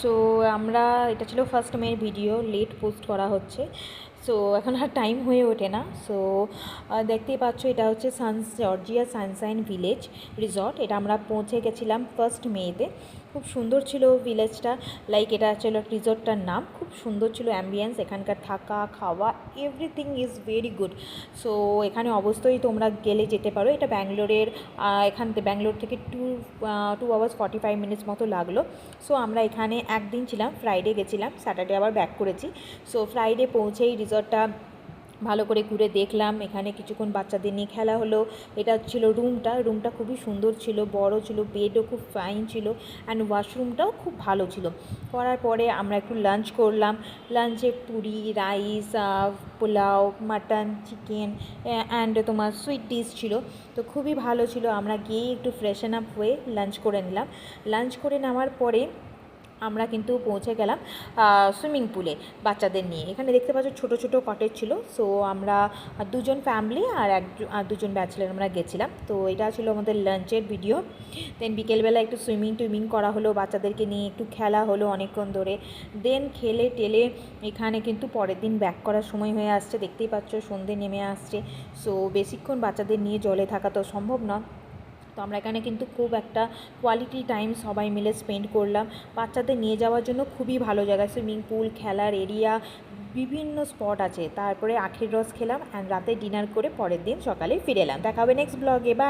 So আমরা এটা ছিল ফার্স্ট মের ভিডিও, লেট পোস্ট করা হচ্ছে। সো এখন আর টাইম হয়ে ওঠে না। সো দেখতেই পাচ্ছ এটা হচ্ছে জর্জিয়া সানশাইন ভিলেজ রিসর্ট। এটা আমরা পৌঁছে গেছিলাম ফার্স্ট মেতে। খুব সুন্দর ছিল ভিলেজটা, লাইক এটা ছিল রিসর্টটার নাম। খুব সুন্দর ছিল অ্যাম্বিয়েন্স, এখানকার থাকা খাওয়া everything is very good. So এখানে অবশ্যই তোমরা গেলে যেতে পারো। এটা ব্যাঙ্গালোরের, ব্যাঙ্গালোর থেকে 2 আওয়ার্স 45 মিনিটস মতো লাগলো। সো আমরা এখানে একদিন ছিলাম, ফ্রাইডে গেছিলাম, স্যাটারডে আবার ব্যাক করেছি। সো ফ্রাইডে পৌঁছেই রিসর্টটা ভালো করে ঘুরে দেখলাম। এখানে কিছুক্ষণ বাচ্চাদের নিয়ে খেলা হলো। এটা ছিল রুমটা খুবই সুন্দর ছিল, বড় ছিল, বেডও খুব ফাইন ছিল, অ্যান্ড ওয়াশরুমটাও খুব ভালো ছিল। করার পরে আমরা একটু লাঞ্চ করলাম। লাঞ্চে Puri, rice, pulao, mutton, chicken and তোমার সুইট ডিশ ছিল। তো খুবই ভালো ছিল। আমরা গিয়েই একটু ফ্রেশন আপ হয়ে লাঞ্চ করে নিলাম। লাঞ্চ করে নেওয়ার পরে আমরা কিন্তু পৌঁছে গেলাম সুইমিং পুলে বাচ্চাদের নিয়ে। এখানে দেখতে পাচ্ছ ছোটো ছোটো কটেজ ছিল। সো আমরা দুজন ফ্যামিলি আর দুজন ব্যাচেলার আমরা গেছিলাম। তো এটা ছিল আমাদের লাঞ্চের ভিডিও। দেন বিকেলবেলা একটু সুইমিং করা হলো, বাচ্চাদেরকে নিয়ে একটু খেলা হলো অনেকক্ষণ ধরে। দেন খেলে টেলে এখানে কিন্তু পরের দিন ব্যাক করার সময় হয়ে আসছে। দেখতেই পাচ্ছ সন্ধে নেমে আসছে। সো বেশিক্ষণ বাচ্চাদের নিয়ে জলে থাকা তো সম্ভব না। তো আমরা এখানে কিন্তু খুব একটা কোয়ালিটি টাইম সবাই মিলে স্পেন্ড করলাম। বাচ্চাদের নিয়ে যাওয়ার জন্য খুবই ভালো জায়গা, সুইমিং পুল, খেলার এরিয়া, বিভিন্ন স্পট আছে। তারপরে আখের রস খেলাম অ্যান্ড রাতে ডিনার করে পরের দিন সকালে ফিরে এলাম। দেখা হবে নেক্সট ব্লগে। বা